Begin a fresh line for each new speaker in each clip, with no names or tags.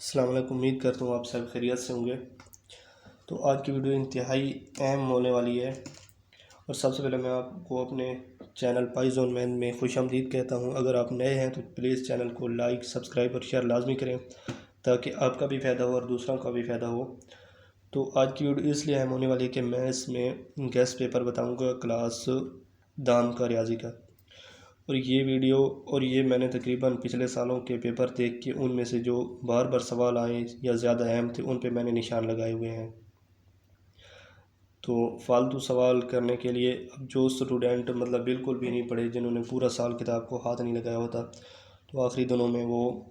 अस्सलाम वालेकुम। उम्मीद करता हूँ आप सब खैरियत से होंगे। तो आज की वीडियो इंतहाई अहम होने वाली है और सबसे पहले मैं आपको अपने चैनल पाइजोन मैन में खुशामदीद कहता हूँ। अगर आप नए हैं तो प्लीज़ चैनल को लाइक, सब्सक्राइब और शेयर लाजमी करें ताकि आपका भी फ़ायदा हो और दूसरों का भी फ़ायदा हो। तो आज की वीडियो इसलिए अहम होने वाली है कि मैं इसमें गेस्ट पेपर बताऊँगा क्लास दाम का, रियाजी का। और ये मैंने तकरीबन पिछले सालों के पेपर देख के उनमें से जो बार बार सवाल आए या ज़्यादा अहम थे उन पे मैंने निशान लगाए हुए हैं। तो फालतू सवाल करने के लिए अब जो स्टूडेंट मतलब बिल्कुल भी नहीं पढ़े, जिन्होंने पूरा साल किताब को हाथ नहीं लगाया होता, तो आखिरी दिनों में वो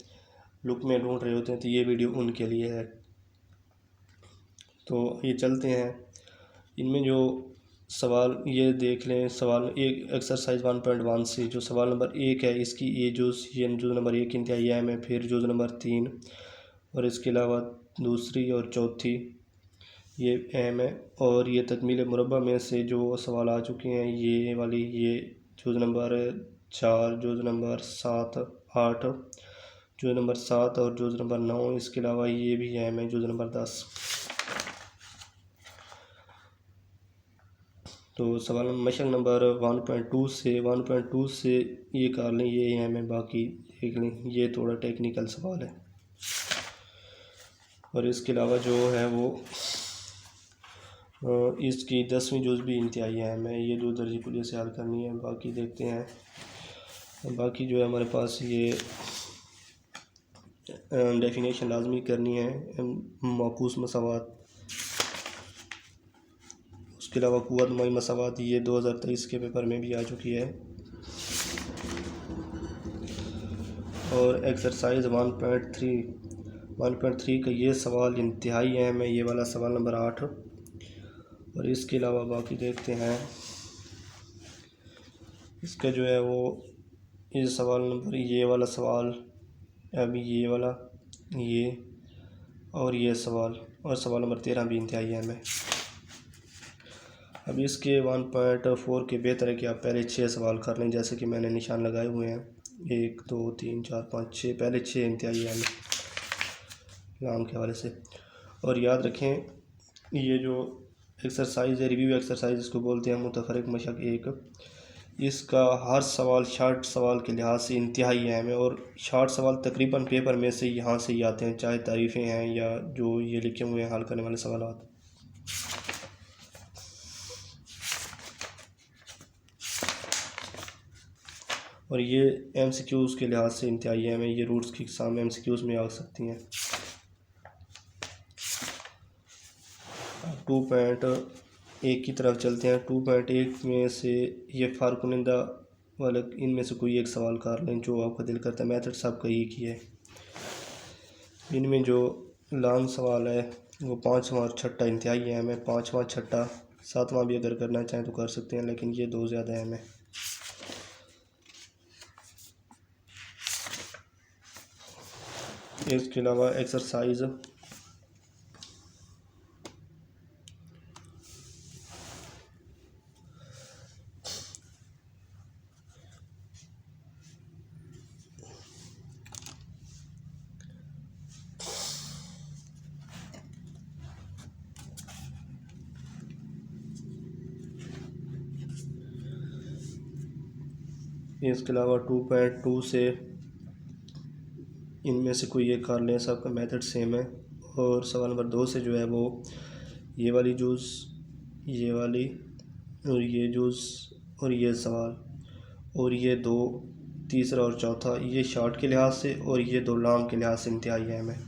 लुक में ढूंढ रहे होते हैं, तो ये वीडियो उनके लिए है। तो ये चलते हैं इनमें जो सवाल ये देख लें। सवाल एक एक्सरसाइज 1.1 से जो सवाल नंबर 1 है, इसकी ये जो नंबर 1 इंतहाई अहम है। फिर जो नंबर 3 और इसके अलावा दूसरी और चौथी ये अहम है। और ये तकमील मुरब्बा में से जो सवाल आ चुके हैं ये वाली, ये जो नंबर 4, जो नंबर 7, 8, जो नंबर 7 और जो नंबर 9, इसके अलावा ये भी अहम है जो नंबर 10। तो सवाल मशक नंबर 1.2 से ये कर लें, ये हमें बाकी देख लें, ये थोड़ा टेक्निकल सवाल है। और इसके अलावा जो है वो इसकी 10वीं जुज़ भी इंतहाई अहम है। ये 2 दर्जी कुलिया से हल करनी है। बाकी देखते हैं। बाकी जो है हमारे पास ये डेफिनेशन लाजमी करनी है माकूस मसावात। उसके अलावा कुव्वत नुमाई मसावात ये 2023 के पेपर में भी आ चुकी है। और एक्सरसाइज 1.3 का ये सवाल इंतहाई अहम है, ये वाला सवाल नंबर 8। और इसके अलावा बाकी देखते हैं। इसका जो है वो ये सवाल नंबर, ये वाला सवाल, अभी ये वाला, ये और ये सवाल, और सवाल नंबर 13 भी इंतहाई अहम है। अब इसके 1.4 के बेहतर है कि आप पहले 6 सवाल कर लें, जैसे कि मैंने निशान लगाए हुए हैं। 1 2 3 4 5 6, पहले 6 इंतहाई अहम है नाम के हवाले से। और याद रखें, ये जो एक्सरसाइज है, रिव्यू एक्सरसाइज इसको बोलते हैं, मुतफरिक मशक 1, इसका हर सवाल शॉर्ट सवाल के लिहाज से इंतहाई अहम है। और शॉर्ट सवाल तकरीबन पेपर में से यहाँ से ही आते हैं, चाहे तारीफ़ें हैं या जो ये लिखे हुए हैं हल करने वाले सवाल। और ये MCQs के लिहाज से इंतहाई अहम है। ये रूट्स की एग्ज़ाम MCQs में आ सकती हैं। 2.1 की तरफ चलते हैं। 2.1 में से ये फ़र्क कुनिंदा वाले इनमें से कोई एक सवाल कर लें जो आपका दिल करता है। मेथड सबका एक ही है। इनमें जो लॉन्ग सवाल है वो 5वां और 6ठा इंतहाई अहम है। 5वां, 6ठा, 7वां भी अगर करना चाहें तो कर सकते हैं, लेकिन ये 2 ज़्यादा अहम है। इसके अलावा एक्सरसाइज इसके अलावा 2.2 से इनमें से कोई एक कर लें, सबका मेथड सेम है। और सवाल नंबर 2 से जो है वो ये वाली जूज़, ये वाली, और ये जूज़, और ये सवाल, और ये 2, तीसरा और चौथा, ये शॉर्ट के लिहाज से और ये 2 लॉन्ग के लिहाज से इंतहाई अहम है।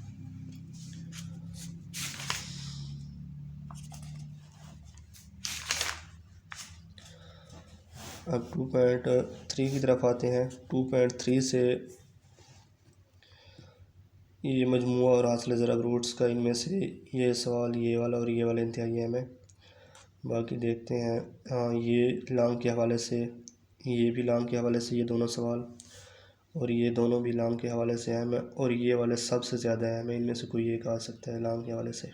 अब 2.3 की तरफ आते हैं। 2.3 से ये मजमूआ और हासिल ज़रब रूट्स का, इनमें से ये सवाल, ये वाला और ये वाला इंतहाई अहम है। बाकी देखते हैं। हाँ, ये लॉन्ग के हवाले से, ये भी लॉन्ग के हवाले से ये दोनों सवाल, और ये दोनों भी लॉन्ग के हवाले से अहम है। और ये वाले सबसे ज़्यादा अहम है, इनमें से कोई एक आ सकता है लॉन्ग के हवाले से।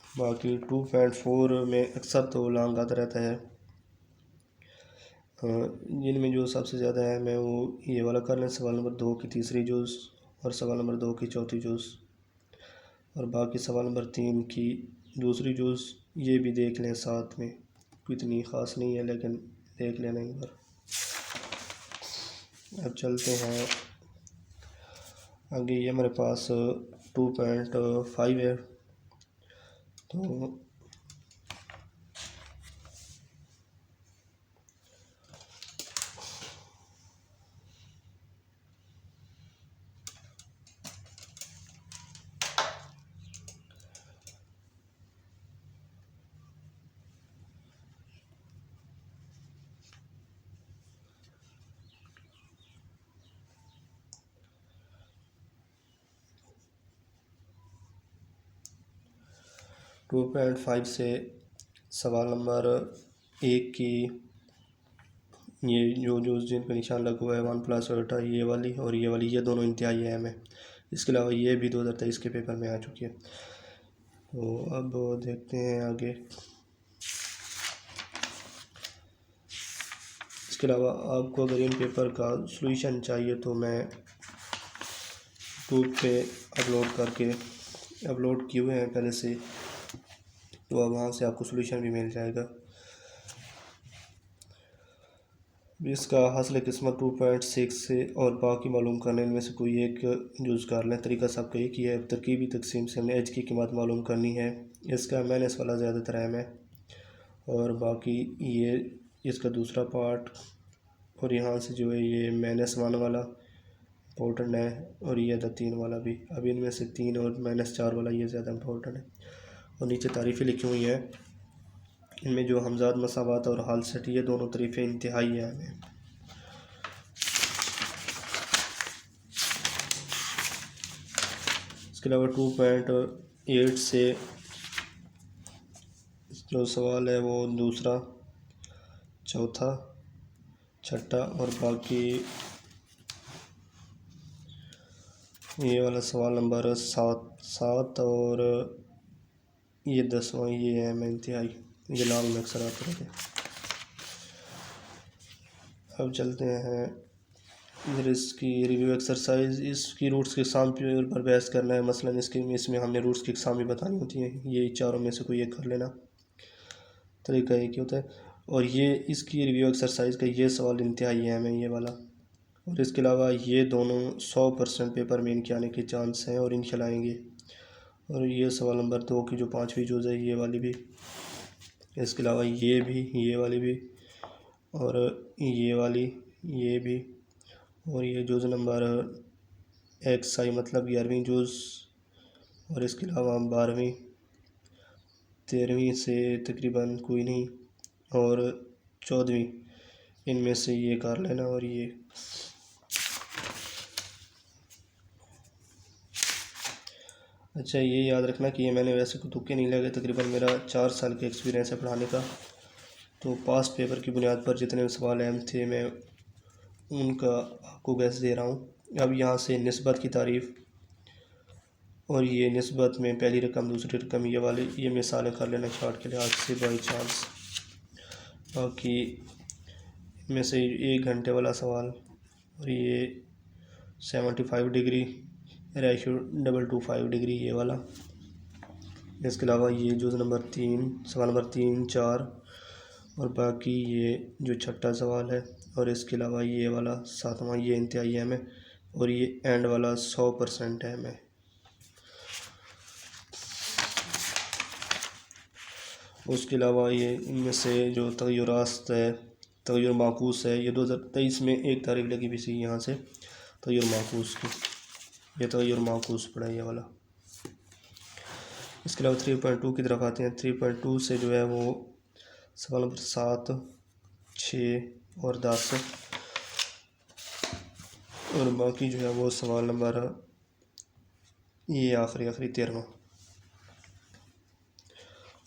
बाकी 2.4 में अक्सर तो लॉन्ग आता रहता है। जिनमें जो सबसे ज़्यादा अहम है वो ये वाला कर लें, सवाल नंबर 2 की तीसरी जुज़ और सवाल नंबर 2 की चौथी जुज़, और बाकी सवाल नंबर 3 की दूसरी जुज़ ये भी देख लें साथ में। इतनी ख़ास नहीं है लेकिन देख लेना एक बार। अब चलते हैं आगे। ये हमारे पास 2.5 है, तो 2.5 से सवाल नंबर 1 की ये जो जिन पर निशान लगा हुआ है 1+ बेटा ये वाली और ये वाली, ये दोनों इंतहाई अहम है। इसके अलावा ये भी 2023 के पेपर में आ चुकी है। तो अब देखते हैं आगे। इसके अलावा आपको अगर इन पेपर का सॉल्यूशन चाहिए तो मैं यूट्यूब पे अपलोड किए हुए हैं पहले से, तो अब वहाँ से आपको सॉल्यूशन भी मिल जाएगा। इसका हासिल किस्मत 2.6 से और बाकी मालूम करने में से कोई एक यूज़ कर लें। तरीका सबका एक ही है। तरकीबी तकसीम से हमने एच की कीमत मालूम करनी है। इसका माइनस वाला ज़्यादातर अहम है और बाकी ये इसका दूसरा पार्ट, और यहाँ से जो है ये -1 वाला इम्पोर्टेंट है और ये था 3 वाला भी। अब इनमें से 3 और -4 वाला ये ज़्यादा इम्पोर्टेंट है। और नीचे तारीफ़ें लिखी हुई हैं, इनमें जो हमजाद मसावात और हाल सेट ये दोनों तारीफ़ें इंतहाई अहम हैं। इसके अलावा 2.8 से जो सवाल है वो दूसरा, चौथा, छठा और बाकी ये वाला सवाल नंबर 7 और ये 10वां ये है मैं इंतहाई, ये लाल में अक्सर आते रहते। अब चलते हैं इधर इसकी रिव्यू एक्सरसाइज। इसकी रूट्स के एग्ज़ाम पर बहस करना है। मसलन इसमें हमने रूट्स की एग्ज़ाम भी बतानी होती हैं। ये चारों में से कोई एक कर लेना, तरीका एक ही होता है। और ये इसकी रिव्यू एक्सरसाइज का ये सवाल इंतहाई अहम है, ये वाला। और इसके अलावा ये दोनों 100% पेपर में इनके आने के चांस हैं और इंशाल्लाह आएंगे। और ये सवाल नंबर 2 की जो 5वीं जुज़ है ये वाली भी, इसके अलावा ये भी, ये वाली भी, और ये वाली, ये भी, और ये जुज़ नंबर XI मतलब 11वीं जुज़, और इसके अलावा 12वीं, 13वीं से तकरीबन कोई नहीं, और 14वीं, इनमें से ये कर लेना। और ये अच्छा ये याद रखना कि ये मैंने वैसे को तुक्के नहीं लगे, तकरीबन मेरा 4 साल का एक्सपीरियंस है पढ़ाने का। तो पास पेपर की बुनियाद पर जितने सवाल अहम थे मैं उनका आपको गैस दे रहा हूँ। अब यहाँ से निस्बत की तारीफ़, और ये निस्बत में पहली रकम दूसरी रकम ये वाली ये मिसालें कर लेना शॉर्ट के लिहाज से बाई चांस। बाकी इनमें से 1 घंटे वाला सवाल, और ये 75 डिग्री रेशो 225 डिग्री ये वाला। इसके अलावा ये जुज़ नंबर 3 सवाल नंबर 3, 4, और बाकी ये जो छठा सवाल है, और इसके अलावा ये वाला 7वां ये इंतहाई अहम है, और ये एंड वाला 100% अहम है। उसके अलावा ये इनमें से जो तग़य्युरात है, तग़य्युर माकूस है, ये 2023 में एक तारीफ़ लगी भी थी यहाँ से तग़य्युर माकूस की, ये तग़य्युर माकूस पड़ा ये वाला। इसके अलावा 3.2 की तरफ आते हैं। 3.2 से जो है वो सवाल नंबर 7, 6 और 10, और बाकी जो है वो सवाल नंबर ये आखिरी 13वां।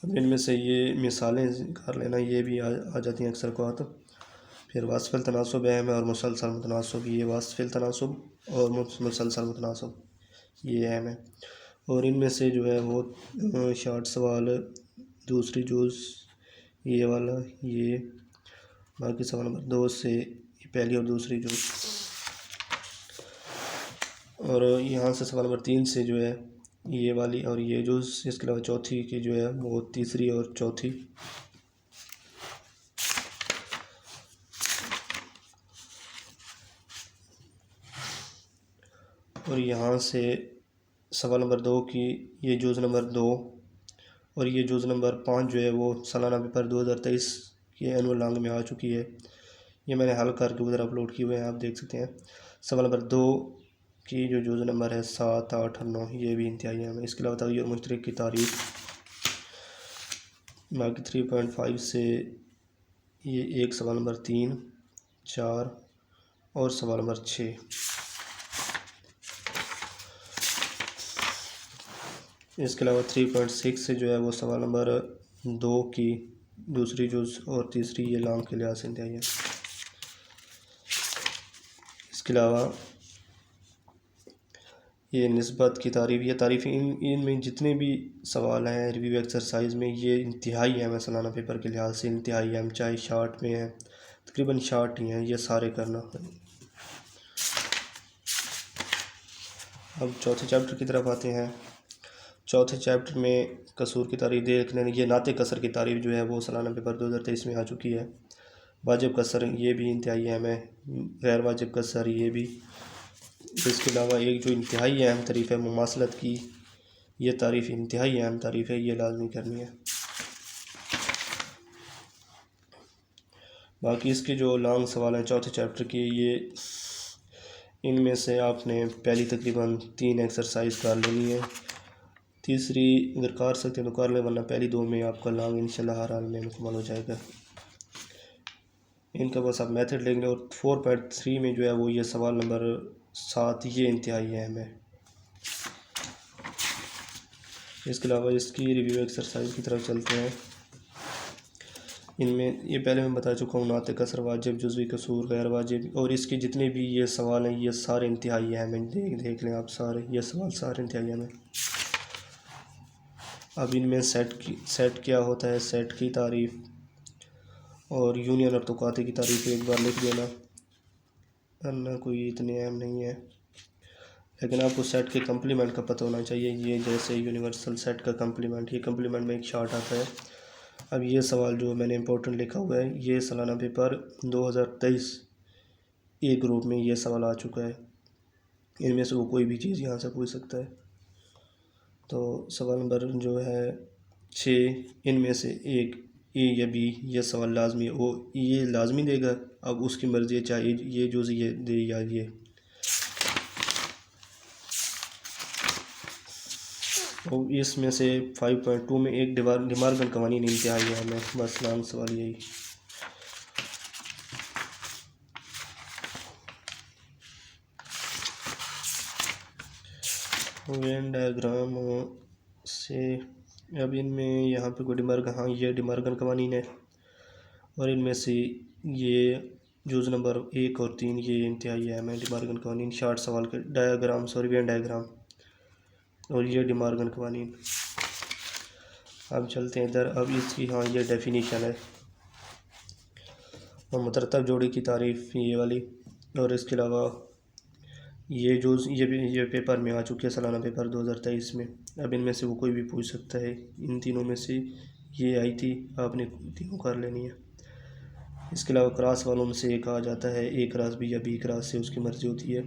अब इनमें से ये मिसालें कर लेना, ये भी आ जाती हैं अक्सर को। तो फिर वास्फ़िल तनासुब अहम है और मुसलसल मुतनासब, ये वास्फ़िल तनासुब और मुसलसल मुतनासब ये अहम है। और इनमें से जो है वो शॉर्ट सवाल दूसरी जुज़ ये वाला, ये, बाकी सवाल नंबर 2 से पहली और दूसरी जो, और यहाँ से सवाल नंबर 3 से जो है ये वाली और ये जो, इसके अलावा चौथी की जो है वो तीसरी और चौथी। और यहाँ से सवाल नंबर 2 की ये जूज़ नंबर 2 और ये जूज़ नंबर 5 जो है वो सालाना पेपर 2023 के एनुअल लॉन्ग में आ चुकी है। ये मैंने हल करके उधर अपलोड किए हुए हैं, आप देख सकते हैं। सवाल नंबर 2 की जो जूज़ नंबर है 7, 8 और 9 ये भी इंतहाई है। इसके अलावा तग़य्युर और मुश्तरक की तारीफ़, बाकी 3.5 से ये एक सवाल नंबर 3, 4 और सवाल नंबर 6। इसके अलावा 3.6 से जो है वो सवाल नंबर 2 की दूसरी जुज़ और तीसरी ये लॉन्ग के लिहाज से इंतहाई है। इसके अलावा ये निस्बत की तारीफ़, ये तारीफ़ इनमें जितने भी सवाल हैं रिव्यू एक्सरसाइज में ये इंतहाई अहम है सालाना पेपर के लिहाज से, इंतहाई अहम, चाहे शार्ट में है, तकरीबन शार्ट ही हैं, ये सारे करना। अब चौथे चैप्टर की तरफ आते हैं। चौथे चैप्टर में कसूर की तारीफ़ देख लें। ये नाते कसर की तारीफ़ जो है वो सालाना पेपर 2023 में आ चुकी है। वाजिब कसर ये भी इंतहाई अहम है, गैर वाजिब कसर ये भी। इसके अलावा एक जो इंतहाई अहम तारीफ़ है मुमासलत की, ये तारीफ़ इंतहाई अहम तारीफ़ है, ये लाजमी करनी है। बाकी इसके जो लॉन्ग सवाल हैं चौथे चैप्टर के, ये इनमें से आपने पहली तकरीबन 3 एक्सरसाइज कर लेनी है, तीसरी अगर कर सकते हैं तो कर लें, वरना पहली 2 में आपका लॉन्ग इंशाल्लाह हर हाल में मुकम्मल हो जाएगा। इनका बस आप मेथड लेंगे। और 4.3 में जो है वो ये सवाल नंबर 7 ये इंतहाई अहम है। इसके अलावा इसकी रिव्यू एक्सरसाइज की तरफ चलते हैं। इनमें ये पहले मैं बता चुका हूँ, नाते कसर, वाजिब, जुज़वी कसूर, गैर वाजिब, और इसके जितने भी ये सवाल हैं ये सारे इंतहाई अहम हैं। देख लें आप सारे, ये सवाल सारे इंतहाई अहम हैं। अब इनमें सेट क्या होता है, सेट की तारीफ़ और यूनियन और तुकाते की तारीफ़ एक बार लिख देना, वरना कोई इतने अहम नहीं है। लेकिन आपको सेट के कम्प्लीमेंट का पता होना चाहिए। ये जैसे यूनिवर्सल सेट का कम्प्लीमेंट, ये कम्प्लीमेंट में एक शार्ट आता है। अब ये सवाल जो मैंने इंपॉर्टेंट लिखा हुआ है, ये सालाना पेपर 2023 ए ग्रुप में ये सवाल आ चुका है। इनमें से वो कोई भी चीज़ यहाँ से पूछ सकता है। तो सवाल नंबर जो है 6, इनमें से एक ए या बी ये सवाल लाजमी, वो ये लाजमी देगा, अब उसकी मर्ज़ी है, चाहे ये जो ये दे या ये। और इसमें से 5.2 में एक डिमार्गन कवानीन इंतहाई है हमें, बस लॉन्ग सवाल यही। वेन डायग्राम से अब इनमें यहाँ पे कोई डिमार्गन, हाँ ये डिमार्गन कवानीन है, और इनमें से ये जूज़ नंबर 1 और 3 ये इंतहाई अहम है। डिमार्गन कवानीन शार्ट सवाल के डायग्राम, सॉरी वेन डायग्राम, और ये डिमार्गन कवानीन। अब चलते हैं इधर। अब इसकी हाँ ये डेफिनीशन है और मुतरतब जोड़ी की तारीफ़ ये वाली, और इसके अलावा ये जो ये पेपर में आ चुकी है सालाना पेपर 2023 में। अब इनमें से वो कोई भी पूछ सकता है, इन तीनों में से ये आई थी, आपने तीनों कर लेनी है। इसके अलावा क्रॉस वालों में से एक आ जाता है, ए क्रॉस बी या बी क्रॉस से, उसकी मर्ज़ी होती है।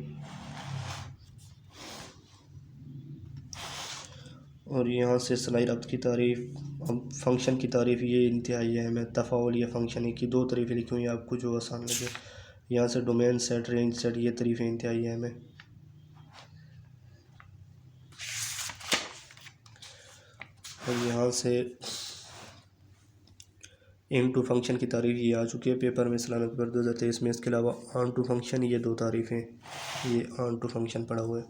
और यहाँ से सलाई रब्त की तारीफ़, अब फंक्शन की तारीफ़ ये इंतहाई है। मैं तफ़ाउल या फंक्शन है कि 2 तारीफ़ें लिखी हुई हैं, आपको जो आसान लगे। यहाँ से डोमेन सेट, रेंज सेट, ये तारीफ़ें इंतहाई है हमें। और यहाँ से इन टू फंक्शन की तारीफ़ ये आ चुकी है पेपर में, सालाना पेपर 2023 में। इसके अलावा ऑन टू फंक्शन, ये 2 तारीफ़ें, ये ऑन टू फंक्शन पड़ा हुआ है।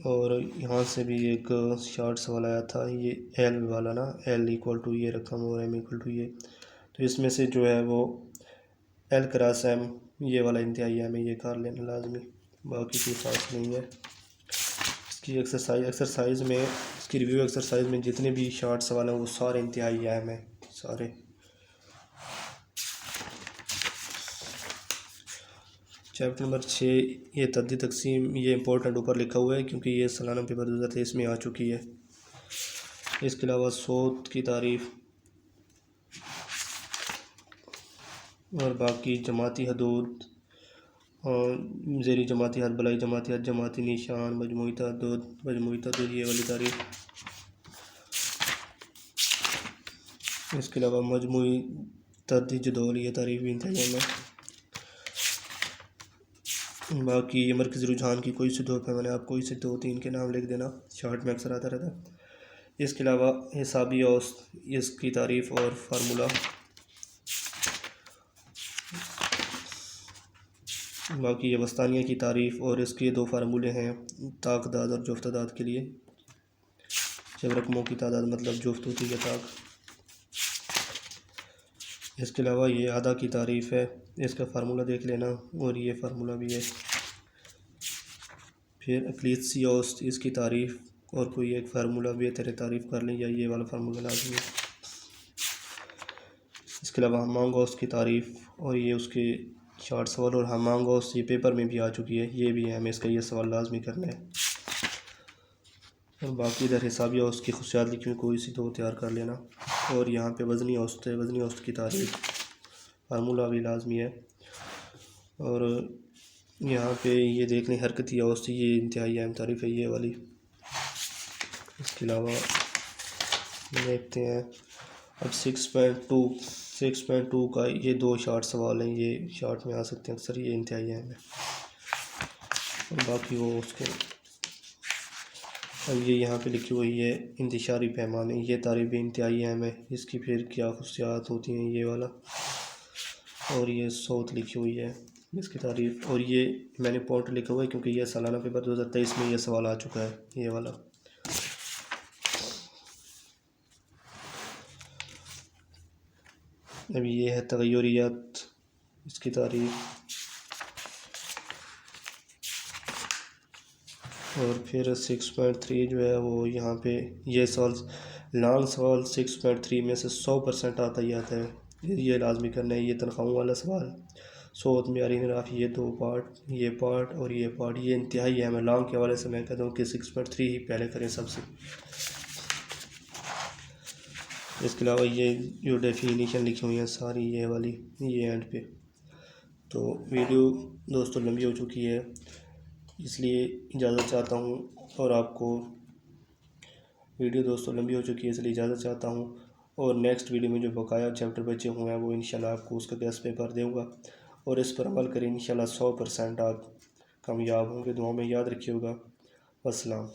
और यहाँ से भी एक शॉर्ट सवाल आया था, ये एल वाला ना, एल इक्वल टू ये रकम और एम इक्वल टू ये, तो इसमें से जो है वो एल क्रॉस एम ये वाला इंतहाई है, हमें ये कर लेना लाजमी, बाकी कोई खास नहीं है। इसकी एक्सरसाइज में, इसकी रिव्यू एक्सरसाइज में जितने भी शॉर्ट सवाल हैं वो सारे इंतहाई है हमें, सारे। चैप्टर नंबर 6 ये तद्दी तकसीम, ये इंपॉर्टेंट ऊपर लिखा हुआ है क्योंकि ये सालाना पेपर 2023 में आ चुकी है। इसके अलावा सौत की तारीफ़ और बाकी जमाती हदूद और ज़ेरी जमाती हद, बलाई जमाती हद, जमाती निशान, मजमूई तहद्दुद ये वाली तारीफ़। इसके अलावा मजमूई तहद्दी जदौल ये तारीफ़ भी इंतजाम में। बाकी ये मरकज़ी रुझान की कोई से दो पे मैंने आप कोई से 2-3 के नाम लिख देना, शार्ट में अक्सर आता रहता है। इसके अलावा हिसाबी औसत, इसकी तारीफ़ और फार्मूला। बाकी ये वस्तानिया की तारीफ़ और इसके 2 फार्मूले हैं ताकदाद और जुफ्तदाद के लिए, जब रकमों की तादाद मतलब जुफ्त होती है ताक। इसके अलावा ये आधा की तारीफ़ है, इसका फार्मूला देख लेना और ये फार्मूला भी है। फिर अक़लीसी औसत, इसकी तारीफ़ और कोई एक फार्मूला भी है, तेरे तारीफ़ कर लें या ये वाला फार्मूला लाजमी है। इसके अलावा हमांग औसत की तारीफ़ और ये उसके शार्ट सवाल और हमांग औसत ये पेपर में भी आ चुकी है, ये भी है, हमें इसका ये सवाल लाजमी करना है। और बाकी इधर हिसाबी औसत की खुशियात लिखी हुई कोई सी 2 तैयार कर लेना। और यहाँ पे वज़नी औसत है, वज़नी औसत की तारीफ़ फार्मूला भी लाजमी है। और यहाँ पे ये देख लें हरकती औसत, ये इंतहाई अहम तारीफ़ है ये वाली। इसके अलावा देखते हैं अब 6.2 का ये 2 शार्ट सवाल हैं, ये शार्ट में आ सकते हैं अक्सर, ये इंतहाई अहम है। और बाकी वो उसके अब ये यहाँ पे लिखी हुई है इंतशारी पैमाने, ये तारीफ़ इंतहाई अहम है, इसकी फिर क्या खुशियात होती हैं ये वाला। और ये सौत लिखी हुई है, इसकी तारीफ़। और ये मैंने पॉइंट लिखा हुआ है क्योंकि ये सालाना पेपर 2023 में ये सवाल आ चुका है ये वाला। अब ये है तग़य्युरियत, इसकी तारीफ़। और फिर 6.3 जो है वो यहाँ पे ये सवाल लॉन्ग सवाल 6.3 में से 100% आता ही आता है, ये लाजमी करना है। ये तनख्वाहों वाला सवाल, सौत मेयारी निराफ, ये 2 पार्ट, ये पार्ट और ये पार्ट, ये इंतहाई है। मैं लॉन्ग के हवाले से मैं कहता हूँ कि 6.3 ही पहले करें सबसे। इसके अलावा ये जो डेफिनेशन लिखी हुई है सारी ये वाली, ये एंड पे। तो वीडियो दोस्तों लंबी हो चुकी है, इसलिए इजाज़त चाहता हूँ। और आपको वीडियो दोस्तों लंबी हो चुकी है इसलिए इजाज़त चाहता हूँ। और नेक्स्ट वीडियो में जो बकाया चैप्टर बचे हुए हैं वो इंशाल्लाह आपको उसका गेस्ट पेपर दूँगा और इस पर अमल करें, इंशाल्लाह 100% आप कामयाब होंगे। दुआ में याद रखिएगा। अस्सलाम।